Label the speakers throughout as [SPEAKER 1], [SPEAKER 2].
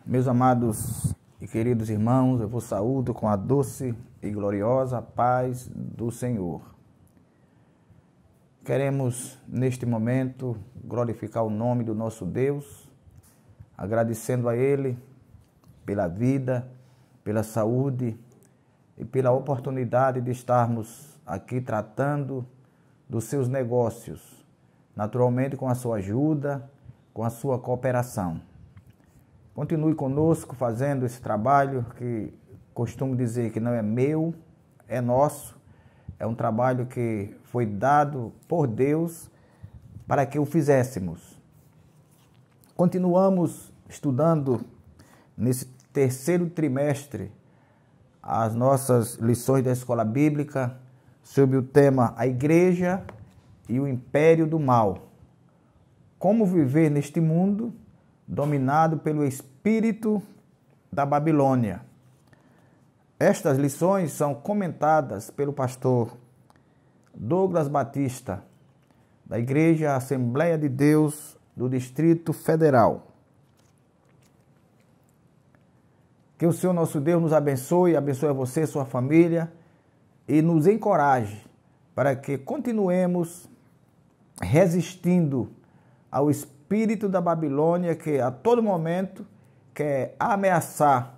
[SPEAKER 1] Meus amados e queridos irmãos, eu vos saúdo com a doce e gloriosa paz do Senhor. Queremos, neste momento, glorificar o nome do nosso Deus, agradecendo a Ele pela vida, pela saúde e pela oportunidade de estarmos aqui tratando dos seus negócios, naturalmente com a sua ajuda, com a sua cooperação. Continue conosco fazendo esse trabalho que costumo dizer que não é meu, é nosso. É um trabalho que foi dado por Deus para que o fizéssemos. Continuamos estudando nesse terceiro trimestre as nossas lições da Escola Bíblica sobre o tema A Igreja e o Império do Mal. Como viver neste mundo dominado pelo espírito da Babilônia. Estas lições são comentadas pelo pastor Douglas Batista, da Igreja Assembleia de Deus do Distrito Federal. Que o Senhor nosso Deus nos abençoe a você, sua família, e nos encoraje para que continuemos resistindo ao espírito da Babilônia que a todo momento quer ameaçar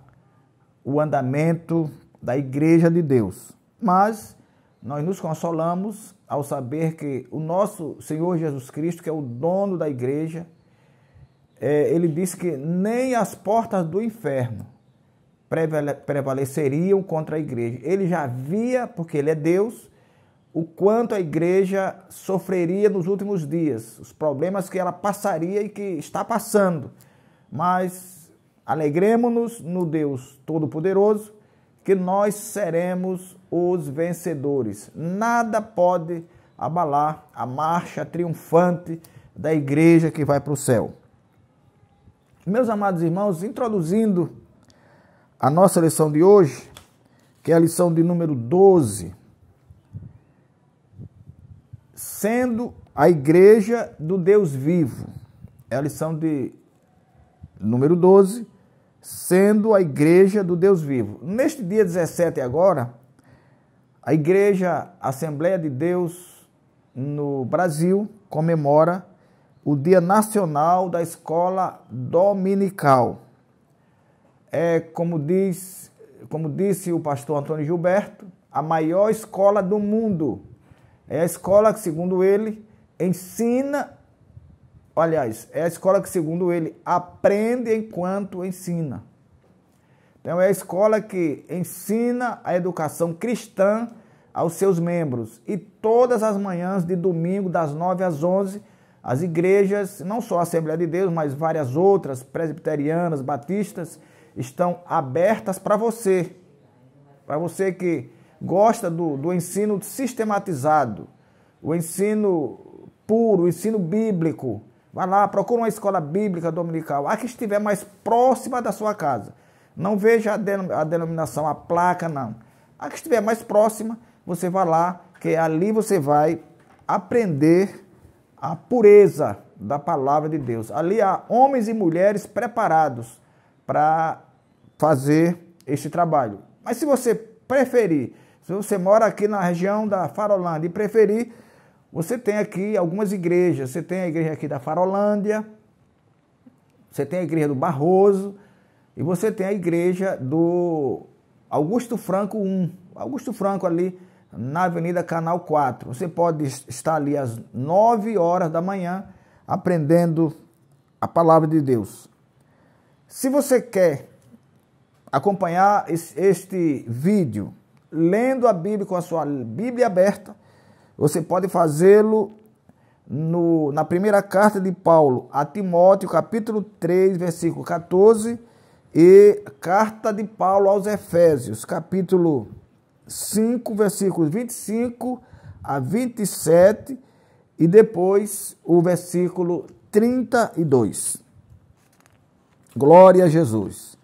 [SPEAKER 1] o andamento da Igreja de Deus. Mas nós nos consolamos ao saber que o nosso Senhor Jesus Cristo, que é o dono da Igreja, ele disse que nem as portas do inferno prevaleceriam contra a Igreja. Ele já via, porque ele é Deus, o quanto a Igreja sofreria nos últimos dias, os problemas que ela passaria e que está passando. Mas alegremos-nos no Deus Todo-Poderoso, que nós seremos os vencedores. Nada pode abalar a marcha triunfante da Igreja que vai para o céu. Meus amados irmãos, introduzindo a nossa lição de hoje, que é a lição de número 12, sendo a Igreja do Deus vivo. É a lição de número 12, sendo a Igreja do Deus vivo. Neste dia 17 agora, a Igreja Assembleia de Deus no Brasil comemora o Dia Nacional da Escola Dominical. Como disse o pastor Antônio Gilberto, a maior escola do mundo. É a escola que, segundo ele, ensina, é a escola que, segundo ele, aprende enquanto ensina. Então, é a escola que ensina a educação cristã aos seus membros. E todas as manhãs de domingo, das 9 às 11, as igrejas, não só a Assembleia de Deus, mas várias outras, presbiterianas, batistas, estão abertas para você. Para você que gosta do ensino sistematizado, o ensino puro, o ensino bíblico. Vai lá, procura uma escola bíblica dominical, a que estiver mais próxima da sua casa. Não veja a denominação, a placa, não. A que estiver mais próxima, você vai lá, que ali você vai aprender a pureza da palavra de Deus. Ali há homens e mulheres preparados para fazer este trabalho. Mas se você preferir, se você mora aqui na região da Farolândia e preferir, você tem aqui algumas igrejas. Você tem a igreja aqui da Farolândia, você tem a igreja do Barroso e você tem a igreja do Augusto Franco 1. Augusto Franco ali na Avenida Canal 4. Você pode estar ali às 9 horas da manhã aprendendo a palavra de Deus. Se você quer acompanhar este vídeo lendo a Bíblia com a sua Bíblia aberta, você pode fazê-lo na primeira carta de Paulo a Timóteo, capítulo 3, versículo 14, e carta de Paulo aos Efésios, capítulo 5, versículos 25 a 27, e depois o versículo 32. Glória a Jesus.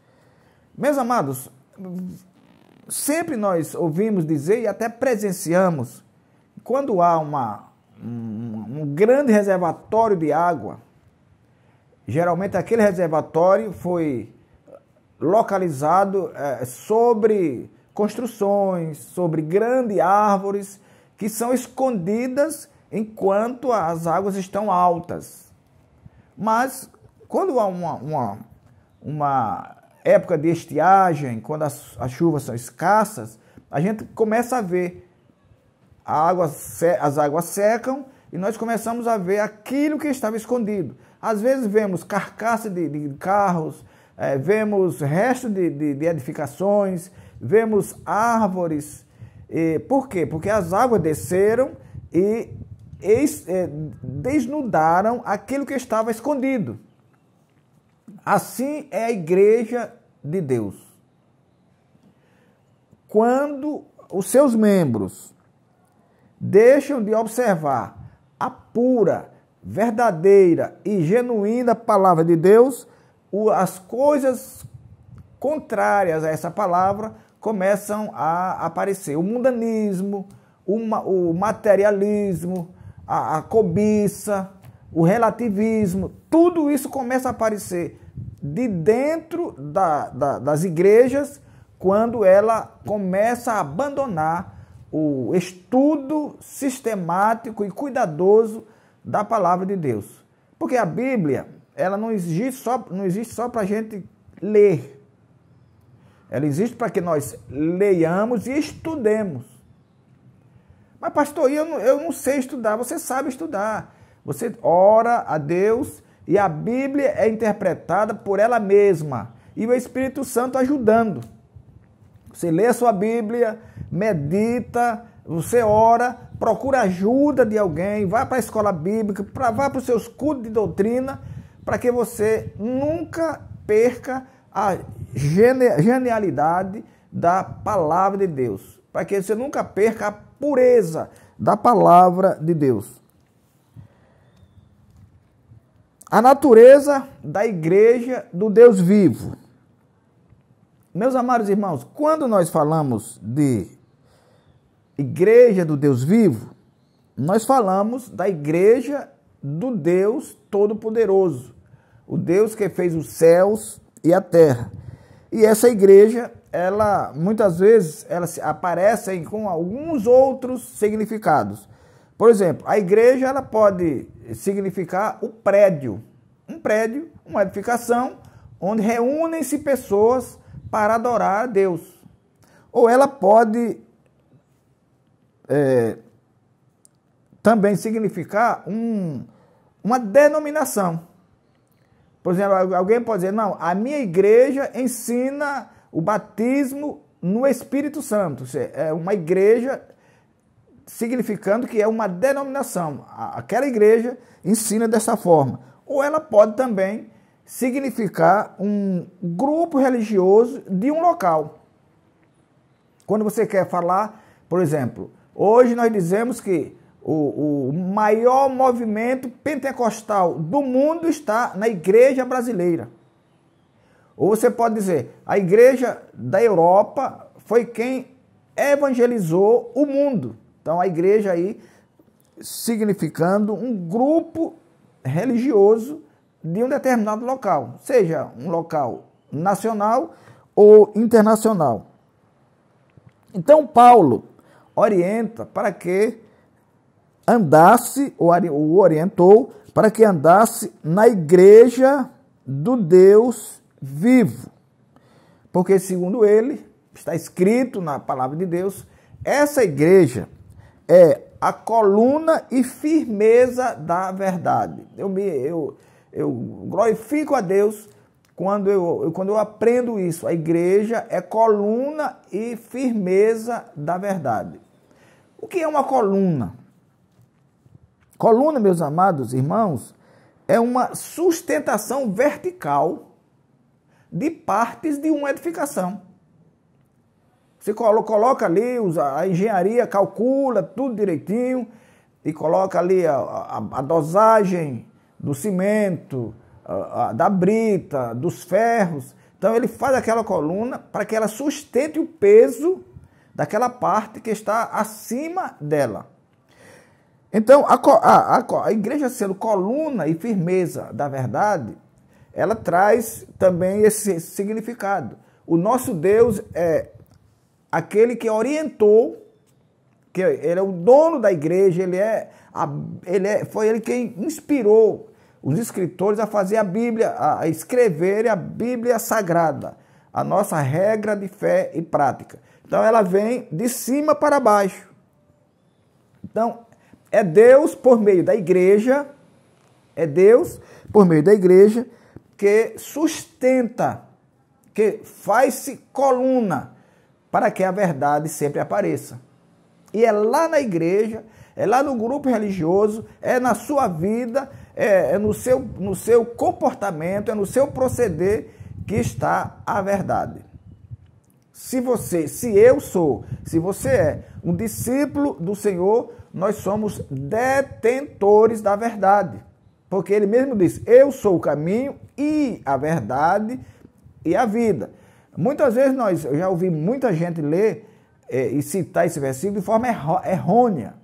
[SPEAKER 1] Meus amados, sempre nós ouvimos dizer e até presenciamos, quando há um grande reservatório de água, geralmente aquele reservatório foi localizado sobre construções, sobre grandes árvores que são escondidas enquanto as águas estão altas. Mas quando há uma época de estiagem, quando as chuvas são escassas, a gente começa a ver as águas secam e nós começamos a ver aquilo que estava escondido. Às vezes vemos carcaça de carros, vemos restos de edificações, vemos árvores. Por quê? Porque as águas desceram e desnudaram aquilo que estava escondido. Assim é a igreja de Deus. Quando os seus membros deixam de observar a pura, verdadeira e genuína palavra de Deus, as coisas contrárias a essa palavra começam a aparecer. O mundanismo, o materialismo, a cobiça, o relativismo, tudo isso começa a aparecer de dentro das igrejas quando ela começa a abandonar o estudo sistemático e cuidadoso da palavra de Deus. Porque a Bíblia, ela não existe só para a gente ler. Ela existe para que nós leiamos e estudemos. Mas pastor, eu não sei estudar. Você sabe estudar. Você ora a Deus e a Bíblia é interpretada por ela mesma. E o Espírito Santo ajudando. Você lê a sua Bíblia, medita, você ora, procura ajuda de alguém, vai para a escola bíblica, vai para os seus cultos de doutrina, para que você nunca perca a genialidade da palavra de Deus. Para que você nunca perca a pureza da palavra de Deus. A natureza da igreja do Deus vivo. Meus amados irmãos, quando nós falamos de igreja do Deus vivo, nós falamos da igreja do Deus Todo-Poderoso, o Deus que fez os céus e a terra. E essa igreja, ela muitas vezes ela aparece com alguns outros significados. Por exemplo, a igreja ela pode significar o prédio, um prédio, uma edificação onde reúnem-se pessoas para adorar a Deus. Ou ela pode também significar uma denominação. Por exemplo, alguém pode dizer, não, a minha igreja ensina o batismo no Espírito Santo. É uma igreja significando que é uma denominação. Aquela igreja ensina dessa forma. Ou ela pode também significar um grupo religioso de um local. Quando você quer falar, por exemplo, hoje nós dizemos que o maior movimento pentecostal do mundo está na igreja brasileira. Ou você pode dizer, a igreja da Europa foi quem evangelizou o mundo. Então a igreja aí significando um grupo religioso de um determinado local, seja um local nacional ou internacional. Então Paulo orienta para que andasse, ou o orientou, para que andasse na igreja do Deus vivo. Porque, segundo ele, está escrito na palavra de Deus, essa igreja é a coluna e firmeza da verdade. Eu glorifico a Deus quando eu aprendo isso. A igreja é coluna e firmeza da verdade. O que é uma coluna? Coluna, meus amados irmãos, é uma sustentação vertical de partes de uma edificação. Você coloca ali, a engenharia calcula tudo direitinho e coloca ali a dosagem do cimento, da brita, dos ferros. Então ele faz aquela coluna para que ela sustente o peso daquela parte que está acima dela. Então a igreja sendo coluna e firmeza da verdade, ela traz também esse significado. O nosso Deus é aquele que orientou, que ele é o dono da igreja, foi ele quem inspirou os escritores a fazer a Bíblia, a escrever a Bíblia Sagrada, a nossa regra de fé e prática. Então ela vem de cima para baixo. Então é Deus por meio da igreja, que sustenta, que faz-se coluna para que a verdade sempre apareça. E é lá na igreja, é lá no grupo religioso, é na sua vida, é no seu comportamento, é no seu proceder que está a verdade. Se você é um discípulo do Senhor, nós somos detentores da verdade. Porque ele mesmo diz, eu sou o caminho e a verdade e a vida. Muitas vezes eu já ouvi muita gente ler e citar esse versículo de forma errônea.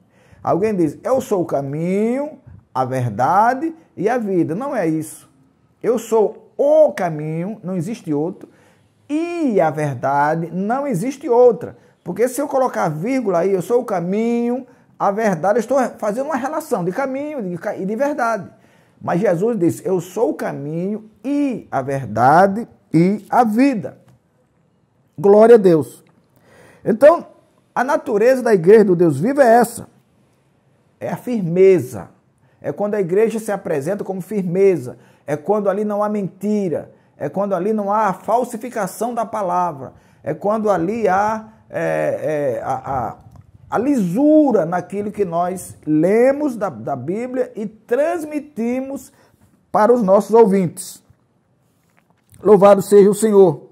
[SPEAKER 1] Alguém diz, eu sou o caminho, a verdade e a vida. Não é isso. Eu sou o caminho, não existe outro, e a verdade, não existe outra. Porque se eu colocar vírgula aí, eu sou o caminho, a verdade, eu estou fazendo uma relação de caminho e de verdade. Mas Jesus disse, eu sou o caminho e a verdade e a vida. Glória a Deus. Então, a natureza da igreja do Deus vivo é essa. É a firmeza. É quando a igreja se apresenta como firmeza. É quando ali não há mentira. É quando ali não há falsificação da palavra. É quando ali há a lisura naquilo que nós lemos da Bíblia e transmitimos para os nossos ouvintes. Louvado seja o Senhor.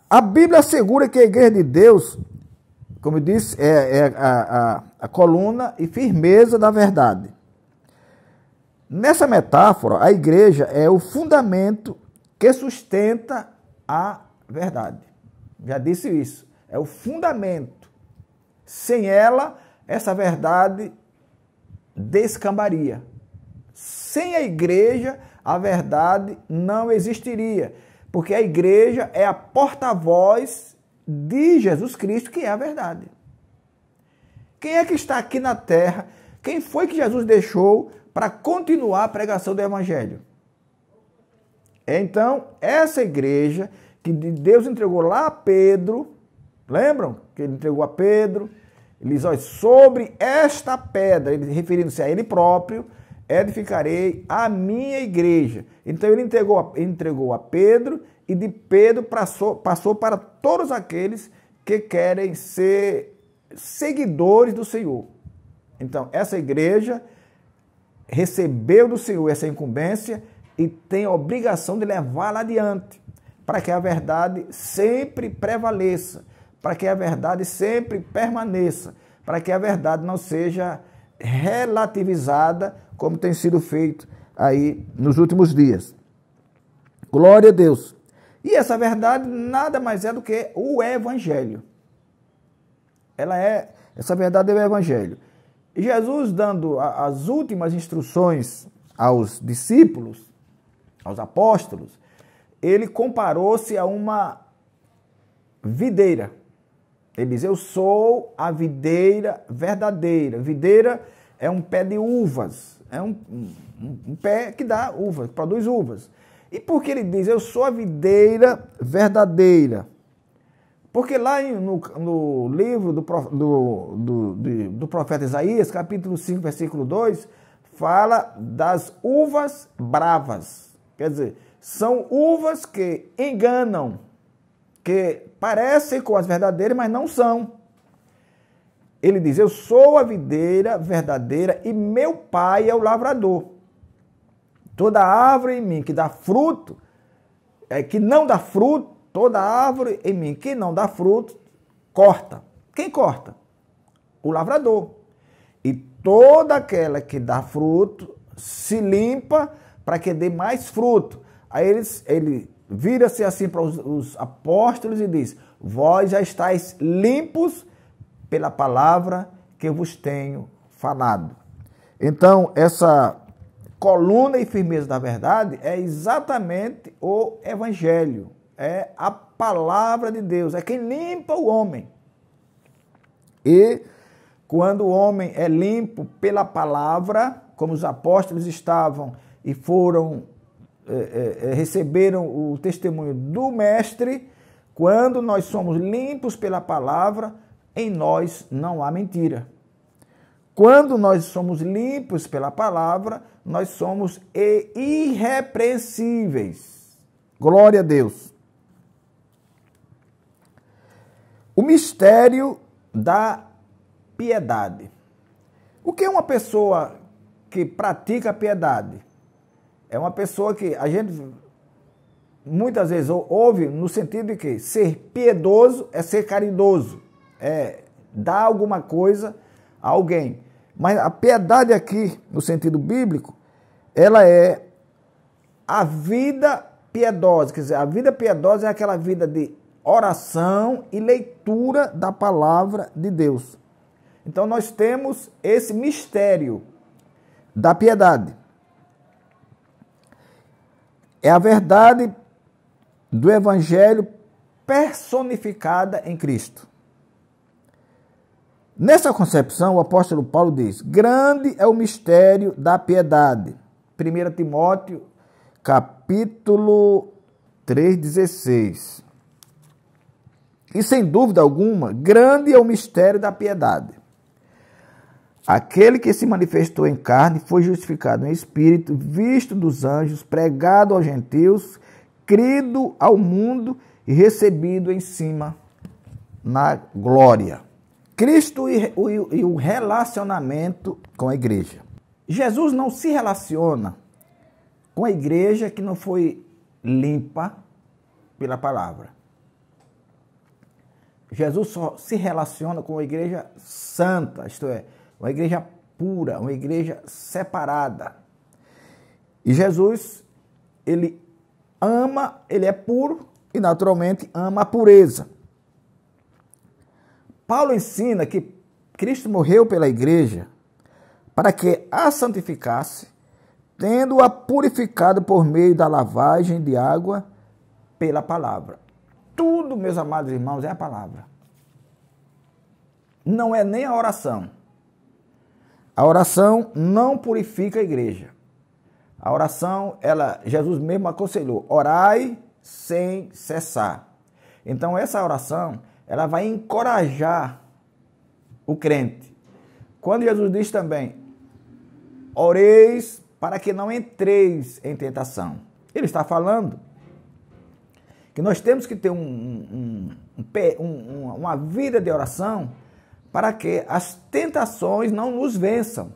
[SPEAKER 1] A Bíblia assegura que a igreja de Deus, como eu disse, é a coluna e firmeza da verdade. Nessa metáfora, a igreja é o fundamento que sustenta a verdade. Já disse isso. É o fundamento. Sem ela, essa verdade descambaria. Sem a igreja, a verdade não existiria. Porque a igreja é a porta-voz de Jesus Cristo, que é a verdade. Quem é que está aqui na terra? Quem foi que Jesus deixou para continuar a pregação do Evangelho? Então, essa igreja que Deus entregou lá a Pedro, lembram que ele entregou a Pedro? Ele diz, olha, sobre esta pedra, ele referindo-se a ele próprio, edificarei a minha igreja. Então ele entregou a Pedro e de Pedro passou para todos aqueles que querem ser seguidores do Senhor. Então essa igreja recebeu do Senhor essa incumbência e tem a obrigação de levá-la adiante, para que a verdade sempre prevaleça, para que a verdade sempre permaneça, para que a verdade não seja relativizada, como tem sido feito aí nos últimos dias. Glória a Deus. E essa verdade nada mais é do que o Evangelho. Essa verdade é o Evangelho. E Jesus, dando as últimas instruções aos discípulos, aos apóstolos, ele comparou-se a uma videira. Ele diz, eu sou a videira verdadeira. Videira é um pé de uvas, é um pé que dá uvas, que produz uvas. E por que ele diz, eu sou a videira verdadeira? Porque lá no livro do profeta Isaías, capítulo 5, versículo 2, fala das uvas bravas. Quer dizer, são uvas que enganam, que parecem com as verdadeiras, mas não são. Ele diz, eu sou a videira verdadeira e meu pai é o lavrador. Toda árvore em mim que dá fruto, que não dá fruto, toda árvore em mim que não dá fruto, corta. Quem corta? O lavrador. E toda aquela que dá fruto se limpa para que dê mais fruto. Aí ele vira-se assim para os apóstolos e diz, vós já estáis limpos pela palavra que eu vos tenho falado. Então, essa coluna e firmeza da verdade é exatamente o Evangelho, é a palavra de Deus, é quem limpa o homem. E quando o homem é limpo pela palavra, como os apóstolos estavam e receberam o testemunho do Mestre, quando nós somos limpos pela palavra, em nós não há mentira. Quando nós somos limpos pela palavra, nós somos irrepreensíveis. Glória a Deus. O mistério da piedade. O que é uma pessoa que pratica a piedade? É uma pessoa que a gente muitas vezes ouve no sentido de que ser piedoso é ser caridoso, é dar alguma coisa a alguém. Mas a piedade aqui, no sentido bíblico, ela é a vida piedosa. Quer dizer, a vida piedosa é aquela vida de oração e leitura da palavra de Deus. Então nós temos esse mistério da piedade. É a verdade do Evangelho personificada em Cristo. Nessa concepção, o apóstolo Paulo diz: grande é o mistério da piedade. 1 Timóteo, capítulo 3,16. E sem dúvida alguma, grande é o mistério da piedade. Aquele que se manifestou em carne foi justificado em espírito, visto dos anjos, pregado aos gentios, crido ao mundo e recebido em cima na glória. Cristo e o relacionamento com a igreja. Jesus não se relaciona com a igreja que não foi limpa pela palavra. Jesus só se relaciona com a igreja santa, isto é, uma igreja pura, uma igreja separada. E Jesus, ele ama, ele é puro e naturalmente ama a pureza. Paulo ensina que Cristo morreu pela igreja para que a santificasse, tendo-a purificado por meio da lavagem de água pela palavra. Tudo, meus amados irmãos, é a palavra. Não é nem a oração. A oração não purifica a igreja. A oração, Jesus mesmo aconselhou: orai sem cessar. Então essa oração, ela vai encorajar o crente. Quando Jesus diz também: oreis para que não entreis em tentação, ele está falando que nós temos que ter uma vida de oração para que as tentações não nos vençam.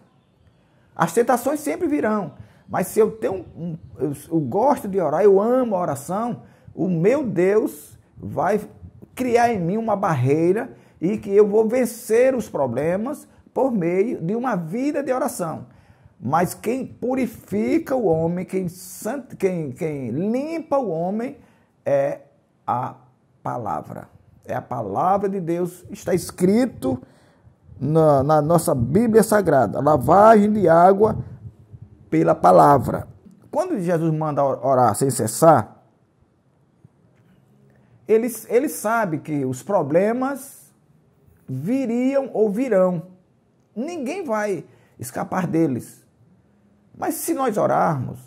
[SPEAKER 1] As tentações sempre virão, mas se eu eu gosto de orar, eu amo a oração, o meu Deus vai criar em mim uma barreira e que eu vou vencer os problemas por meio de uma vida de oração. Mas quem purifica o homem, quem limpa o homem é a palavra. É a palavra de Deus. Está escrito na nossa Bíblia Sagrada: lavagem de água pela palavra. Quando Jesus manda orar sem cessar, ele sabe que os problemas viriam ou virão. Ninguém vai escapar deles. Mas se nós orarmos,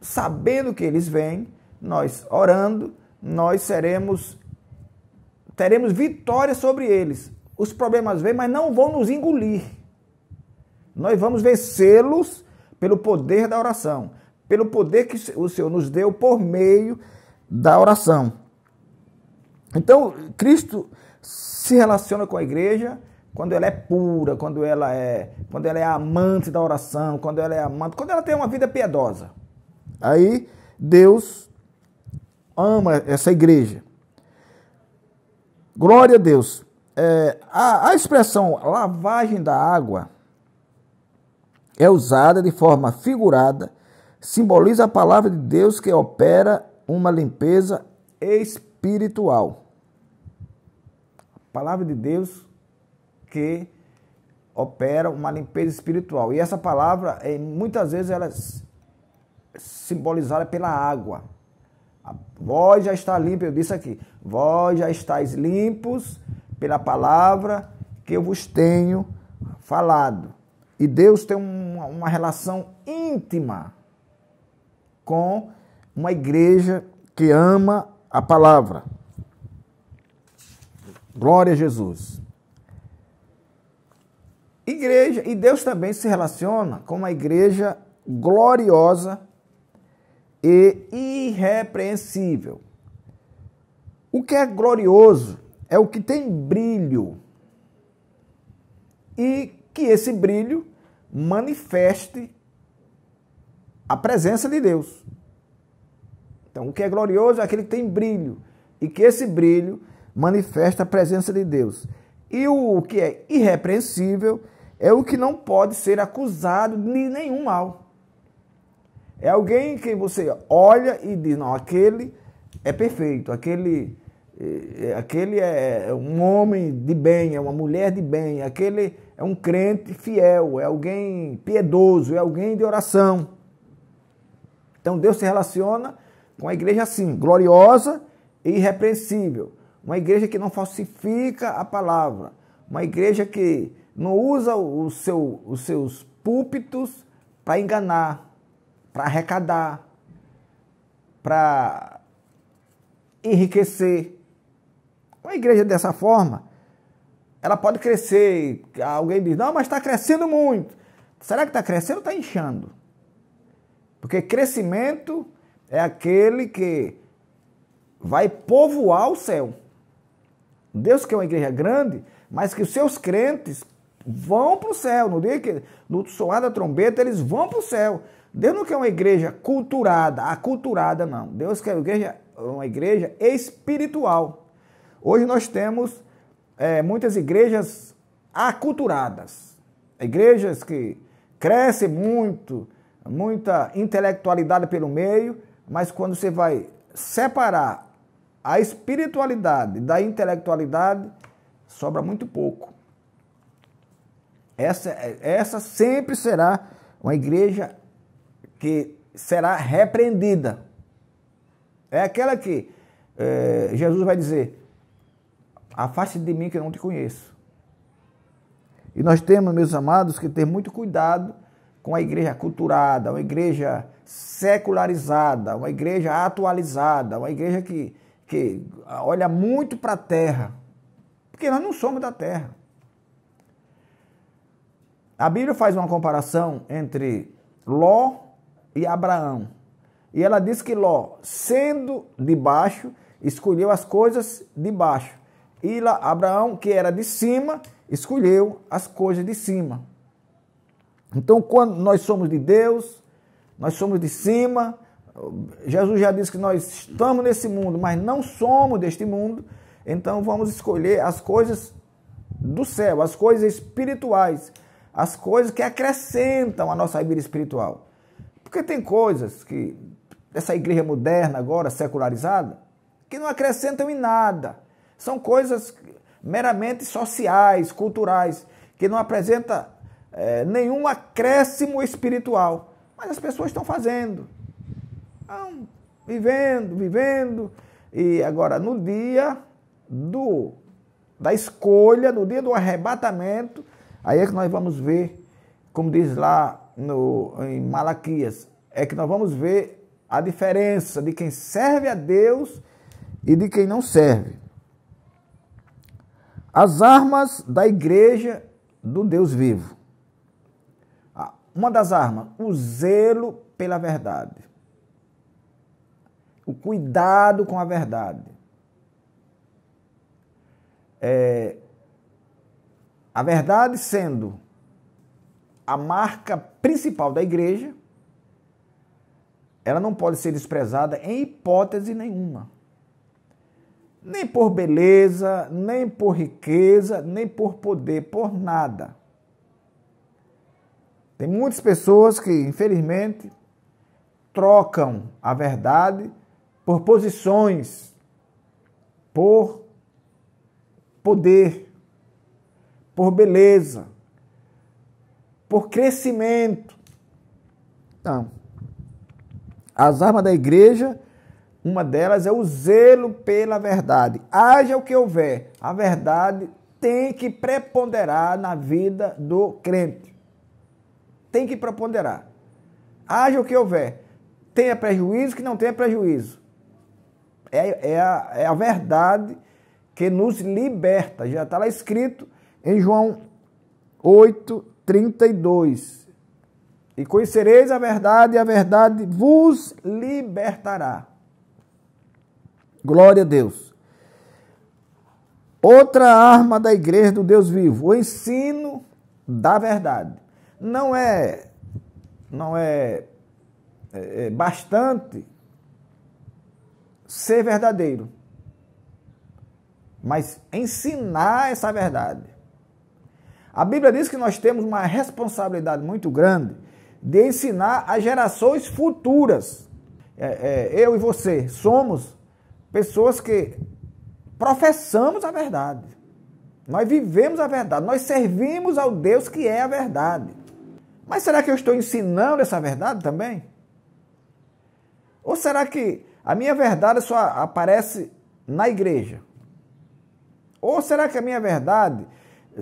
[SPEAKER 1] sabendo que eles vêm, nós orando, nós teremos vitória sobre eles. Os problemas vêm, mas não vão nos engolir. Nós vamos vencê-los pelo poder da oração, pelo poder que o Senhor nos deu por meio da oração. Então, Cristo se relaciona com a igreja quando ela é pura, quando ela é amante da oração, quando ela tem uma vida piedosa. Aí Deus ama essa igreja. Glória a Deus. A expressão lavagem da água é usada de forma figurada, simboliza a palavra de Deus que opera uma limpeza espiritual. A palavra de Deus que opera uma limpeza espiritual. E essa palavra, muitas vezes, ela é simbolizada pela água. Vós já está limpo, eu disse aqui, vós já estáis limpos pela palavra que eu vos tenho falado. E Deus tem uma relação íntima com uma igreja que ama a palavra. Glória a Jesus. Igreja, e Deus também se relaciona com uma igreja gloriosa e irrepreensível. O que é glorioso é o que tem brilho e que esse brilho manifeste a presença de Deus. Então, o que é glorioso é aquele que tem brilho e que esse brilho manifesta a presença de Deus. E o que é irrepreensível é o que não pode ser acusado de nenhum mal. É alguém que você olha e diz, não, aquele é perfeito, aquele é um homem de bem, é uma mulher de bem, aquele é um crente fiel, é alguém piedoso, é alguém de oração. Então Deus se relaciona com a igreja assim, gloriosa e irrepreensível. Uma igreja que não falsifica a palavra, uma igreja que não usa os seus púlpitos para enganar, para arrecadar, para enriquecer. Uma igreja dessa forma, ela pode crescer. Alguém diz, não, mas está crescendo muito. Será que está crescendo ou está inchando? Porque crescimento é aquele que vai povoar o céu. Deus quer uma igreja grande, mas que os seus crentes vão para o céu. No dia que, no soar da trombeta, eles vão para o céu. Deus não quer uma igreja culturada, aculturada, não. Deus quer uma igreja espiritual. Hoje nós temos muitas igrejas aculturadas. Igrejas que crescem muito, muita intelectualidade pelo meio, mas quando você vai separar a espiritualidade da intelectualidade, sobra muito pouco. Essa sempre será uma igreja que será repreendida. É aquela que Jesus vai dizer, afaste de mim que eu não te conheço. E nós temos, meus amados, que ter muito cuidado com a igreja aculturada, uma igreja secularizada, uma igreja atualizada, uma igreja que olha muito para a terra. Porque nós não somos da terra. A Bíblia faz uma comparação entre Ló e Abraão. E ela diz que Ló, sendo de baixo, escolheu as coisas de baixo. E Abraão, que era de cima, escolheu as coisas de cima. Então, quando nós somos de Deus, nós somos de cima. Jesus já disse que nós estamos nesse mundo, mas não somos deste mundo. Então, vamos escolher as coisas do céu, as coisas espirituais, as coisas que acrescentam a nossa vida espiritual. Porque tem coisas que, essa igreja moderna agora, secularizada, que não acrescentam em nada. São coisas meramente sociais, culturais, que não apresentam nenhum acréscimo espiritual. Mas as pessoas estão fazendo. Estão vivendo. E agora, no dia da escolha, no dia do arrebatamento, aí é que nós vamos ver, como diz lá em Malaquias, é que nós vamos ver a diferença de quem serve a Deus e de quem não serve. As armas da igreja do Deus vivo. Uma das armas, o zelo pela verdade. O cuidado com a verdade. A verdade sendo a marca principal da igreja, ela não pode ser desprezada em hipótese nenhuma. Nem por beleza, nem por riqueza, nem por poder, por nada. Tem muitas pessoas que, infelizmente, trocam a verdade por posições, por poder, por beleza. por crescimento. Não. As armas da igreja, uma delas é o zelo pela verdade. Haja o que houver, a verdade tem que preponderar na vida do crente. Tem que preponderar. Haja o que houver. Tenha prejuízo, que não tenha prejuízo. É a verdade que nos liberta. Já está lá escrito em João 8:32. E conhecereis a verdade, e a verdade vos libertará. Glória a Deus. Outra arma da igreja do Deus vivo, o ensino da verdade. Não é bastante ser verdadeiro, mas ensinar essa verdade. A Bíblia diz que nós temos uma responsabilidade muito grande de ensinar as gerações futuras. Eu e você somos pessoas que professamos a verdade. Nós vivemos a verdade. Nós servimos ao Deus que é a verdade. Mas será que eu estou ensinando essa verdade também? Ou será que a minha verdade só aparece na igreja? Ou será que a minha verdade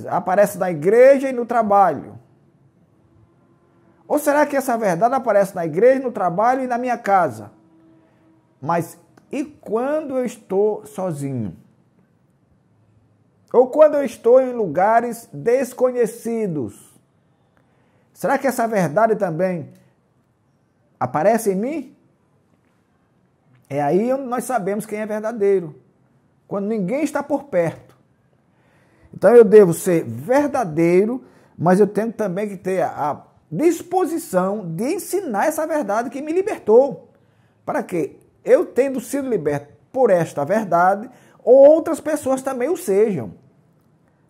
[SPEAKER 1] aparece na igreja e no trabalho? Ou será que essa verdade aparece na igreja, no trabalho e na minha casa? Mas e quando eu estou sozinho? Ou quando eu estou em lugares desconhecidos? Será que essa verdade também aparece em mim? É aí onde nós sabemos quem é verdadeiro. Quando ninguém está por perto. Então eu devo ser verdadeiro, mas eu tenho também que ter a disposição de ensinar essa verdade que me libertou. Para que eu, tendo sido liberto por esta verdade, outras pessoas também o sejam.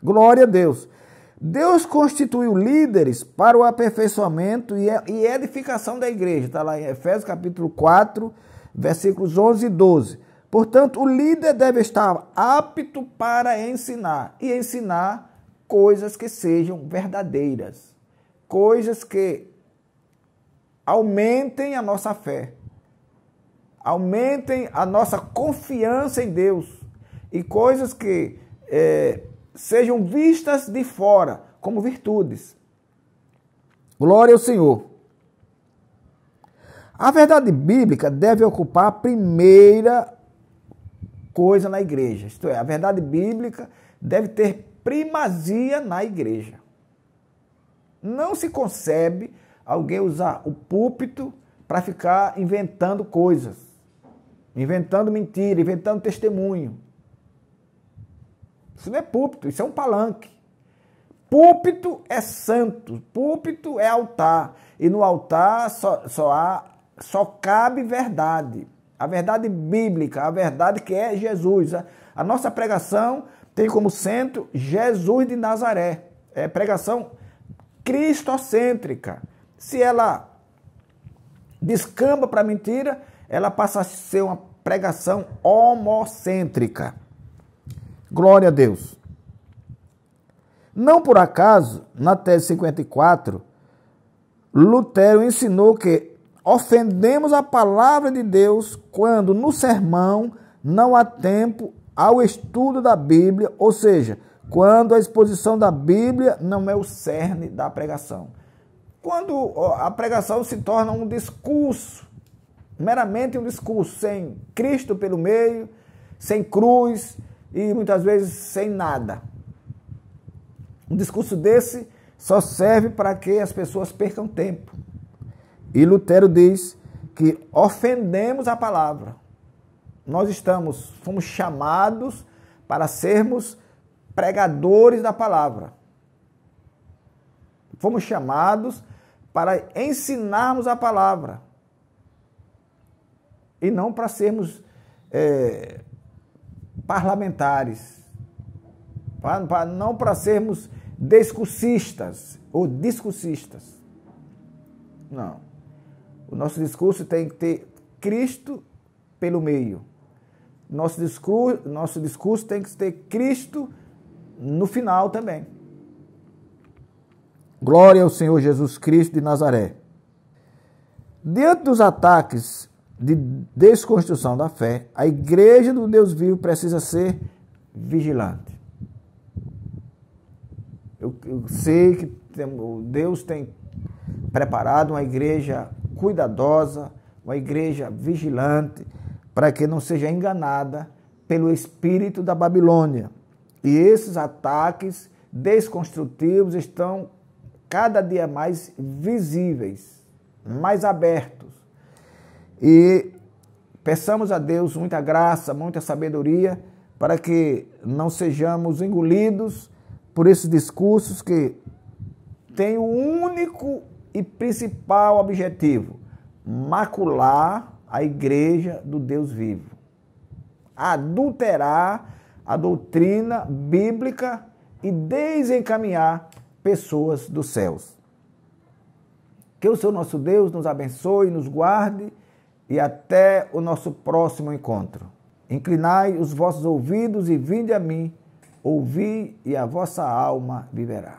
[SPEAKER 1] Glória a Deus. Deus constituiu líderes para o aperfeiçoamento e edificação da igreja. Está lá em Efésios capítulo 4, versículos 11 e 12. Portanto, o líder deve estar apto para ensinar. E ensinar coisas que sejam verdadeiras. Coisas que aumentem a nossa fé. Aumentem a nossa confiança em Deus. E coisas que sejam vistas de fora como virtudes. Glória ao Senhor. A verdade bíblica deve ocupar a primeira coisa na igreja. Isto é, a verdade bíblica deve ter primazia na igreja. Não se concebe alguém usar o púlpito para ficar inventando coisas, inventando mentira, inventando testemunho. Isso não é púlpito, isso é um palanque. Púlpito é santo, púlpito é altar. E no altar só cabe verdade. A verdade bíblica, a verdade que é Jesus. A nossa pregação tem como centro Jesus de Nazaré. É pregação cristocêntrica. Se ela descamba para mentira, ela passa a ser uma pregação homocêntrica. Glória a Deus. Não por acaso, na tese 54, Lutero ensinou que ofendemos a palavra de Deus quando no sermão não há tempo ao estudo da Bíblia, ou seja, quando a exposição da Bíblia não é o cerne da pregação. Quando a pregação se torna um discurso, meramente um discurso, sem Cristo pelo meio, sem cruz e muitas vezes sem nada. Um discurso desse só serve para que as pessoas percam tempo. E Lutero diz que ofendemos a palavra. Nós fomos chamados para sermos pregadores da palavra. Fomos chamados para ensinarmos a palavra. E não para sermos parlamentares. Não para sermos discursistas ou discursistas. Não. O nosso discurso tem que ter Cristo pelo meio. Nosso discurso tem que ter Cristo no final também. Glória ao Senhor Jesus Cristo de Nazaré. Diante dos ataques de desconstrução da fé, a igreja do Deus vivo precisa ser vigilante. Eu sei que Deus tem preparado uma igreja cuidadosa, uma igreja vigilante, para que não seja enganada pelo espírito da Babilônia. E esses ataques desconstrutivos estão cada dia mais visíveis, mais abertos. E peçamos a Deus muita graça, muita sabedoria, para que não sejamos engolidos por esses discursos que têm o único e principal objetivo: macular a igreja do Deus vivo, adulterar a doutrina bíblica e desencaminhar pessoas dos céus. Que o Senhor nosso Deus nos abençoe, nos guarde e até o nosso próximo encontro. Inclinai os vossos ouvidos e vinde a mim, ouvi e a vossa alma viverá.